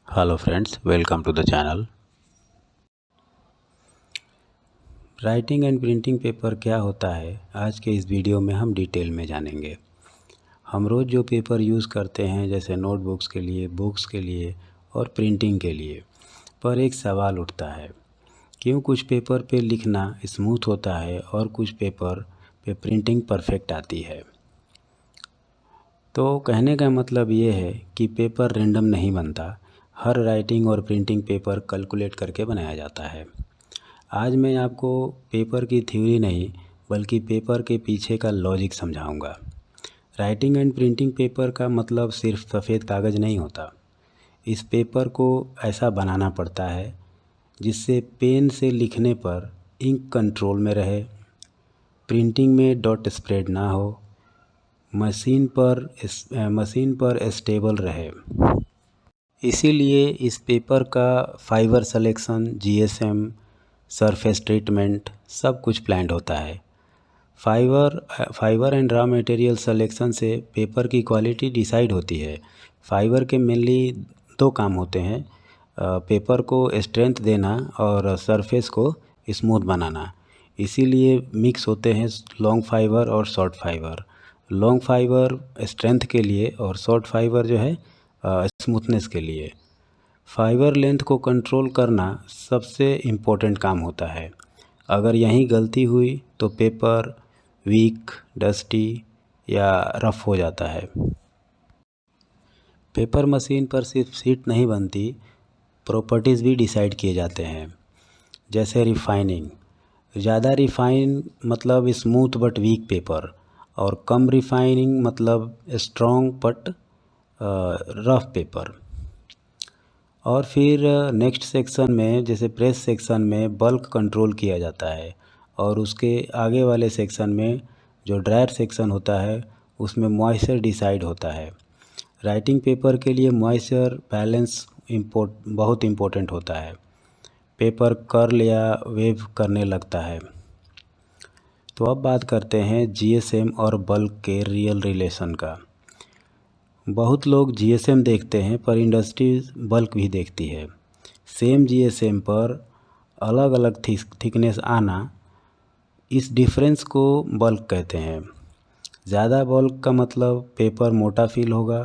Hello friends, welcome to the channel. Writing and printing paper क्या होता है, आज के इस वीडियो में हम डिटेल में जानेंगे। हम रोज़ जो पेपर यूज़ करते हैं, जैसे नोटबुक्स के लिए, बुक्स के लिए और प्रिंटिंग के लिए, पर एक सवाल उठता है, क्यों कुछ पेपर पे लिखना स्मूथ होता है और कुछ पेपर पे प्रिंटिंग परफेक्ट आती है। तो कहने का मतलब ये है कि पेपर रैंडम नहीं बनता, हर राइटिंग और प्रिंटिंग पेपर कैलकुलेट करके बनाया जाता है। आज मैं आपको पेपर की थ्योरी नहीं, बल्कि पेपर के पीछे का लॉजिक समझाऊंगा। राइटिंग एंड प्रिंटिंग पेपर का मतलब सिर्फ सफ़ेद कागज़ नहीं होता। इस पेपर को ऐसा बनाना पड़ता है जिससे पेन से लिखने पर इंक कंट्रोल में रहे, प्रिंटिंग में डॉट स्प्रेड ना हो, मशीन पर स्टेबल रहे। इसीलिए इस पेपर का fibre selection, GSM, surface treatment सब कुछ प्लान्ड होता है। Fibre and raw material selection से पेपर की क्वालिटी डिसाइड होती है। फाइबर के मेनली दो काम होते हैं, पेपर को स्ट्रेंथ देना और सरफेस को स्मूथ बनाना। इसीलिए मिक्स होते हैं लॉन्ग फाइबर और short fibre. Long fibre strength के लिए और शॉर्ट फाइबर जो है स्मूथनेस के लिए। फाइबर लेंथ को कंट्रोल करना सबसे इम्पोर्टेंट काम होता है। अगर यहीं गलती हुई तो पेपर वीक, डस्टी या रफ हो जाता है। पेपर मशीन पर सिर्फ शीट नहीं बनती, प्रॉपर्टीज़ भी डिसाइड किए जाते हैं। जैसे रिफाइनिंग, ज़्यादा रिफाइन मतलब स्मूथ बट वीक पेपर, और कम रिफाइनिंग मतलब स्ट्रॉन्ग बट रफ पेपर। और फिर नेक्स्ट सेक्शन में, जैसे प्रेस सेक्शन में बल्क कंट्रोल किया जाता है, और उसके आगे वाले सेक्शन में जो ड्रायर सेक्शन होता है उसमें मॉइस्चर डिसाइड होता है। राइटिंग पेपर के लिए मॉइस्चर बैलेंस बहुत इम्पोर्टेंट होता है। पेपर कर्ल या वेव करने लगता है। तो अब बात करते हैं जीएसएम और बल्क के रियल रिलेशन का। बहुत लोग जीएसएम देखते हैं, पर इंडस्ट्री बल्क भी देखती है। सेम जीएसएम पर अलग अलग थिकनेस आना, इस डिफरेंस को बल्क कहते हैं। ज़्यादा बल्क का मतलब पेपर मोटा फील होगा,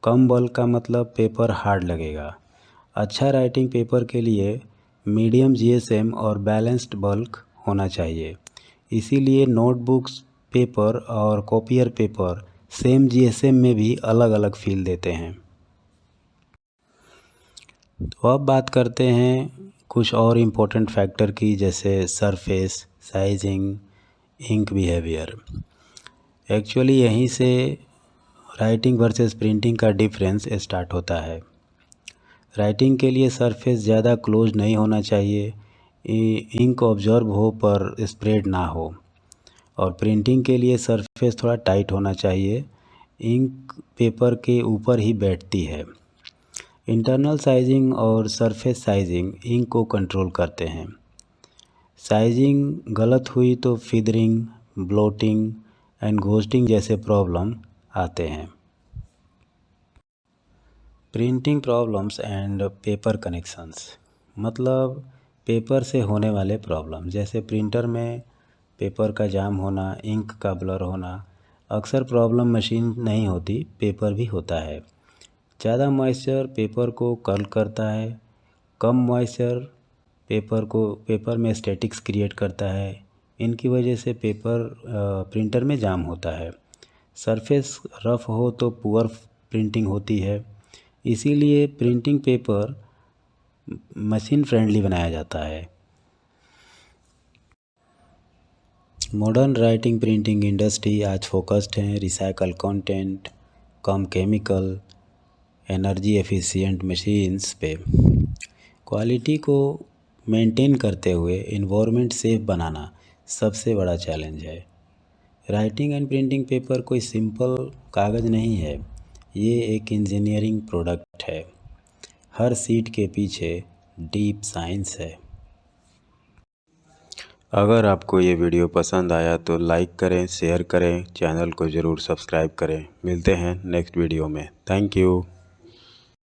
कम बल्क का मतलब पेपर हार्ड लगेगा। अच्छा राइटिंग पेपर के लिए मीडियम जीएसएम और बैलेंस्ड बल्क होना चाहिए। इसीलिए नोटबुक्स पेपर और कॉपियर पेपर सेम जीएसएम में भी अलग अलग फील देते हैं। तो अब बात करते हैं कुछ और इम्पोर्टेंट फैक्टर की, जैसे surface, sizing, ink behaviour. Actually यहीं से राइटिंग वर्सेस प्रिंटिंग का डिफरेंस स्टार्ट होता है। राइटिंग के लिए सरफेस ज़्यादा क्लोज नहीं होना चाहिए, इंक ऑब्जर्व हो पर स्प्रेड ना हो। और प्रिंटिंग के लिए सरफेस थोड़ा टाइट होना चाहिए, इंक पेपर के ऊपर ही बैठती है। इंटरनल साइजिंग और सरफेस साइजिंग इंक को कंट्रोल करते हैं। साइजिंग गलत हुई तो फिदरिंग, ब्लोटिंग एंड घोस्टिंग जैसे प्रॉब्लम आते हैं। Printing problems and paper connections, मतलब पेपर से होने वाले प्रॉब्लम, जैसे प्रिंटर में पेपर का जाम होना, इंक का ब्लर होना। अक्सर प्रॉब्लम मशीन नहीं होती, पेपर भी होता है। ज़्यादा मॉइस्चर पेपर को कर्ल करता है, कम मॉइस्चर पेपर में स्टैटिक्स क्रिएट करता है। इनकी वजह से पेपर प्रिंटर में जाम होता है। सरफेस रफ हो तो पुअर प्रिंटिंग होती है। इसीलिए प्रिंटिंग पेपर मशीन फ्रेंडली बनाया जाता है। मॉडर्न राइटिंग प्रिंटिंग इंडस्ट्री आज फोकस्ड है रिसाइकल कंटेंट, कम केमिकल, एनर्जी एफिशिएंट मशीन्स पे। क्वालिटी को मेंटेन करते हुए एनवायरनमेंट सेफ बनाना सबसे बड़ा चैलेंज है। राइटिंग एंड प्रिंटिंग पेपर कोई सिंपल कागज़ नहीं है, ये एक इंजीनियरिंग प्रोडक्ट है। हर सीट के पीछे डीप साइंस है। अगर आपको ये वीडियो पसंद आया तो लाइक करें, शेयर करें, चैनल को ज़रूर सब्सक्राइब करें। मिलते हैं नेक्स्ट वीडियो में। Thank you.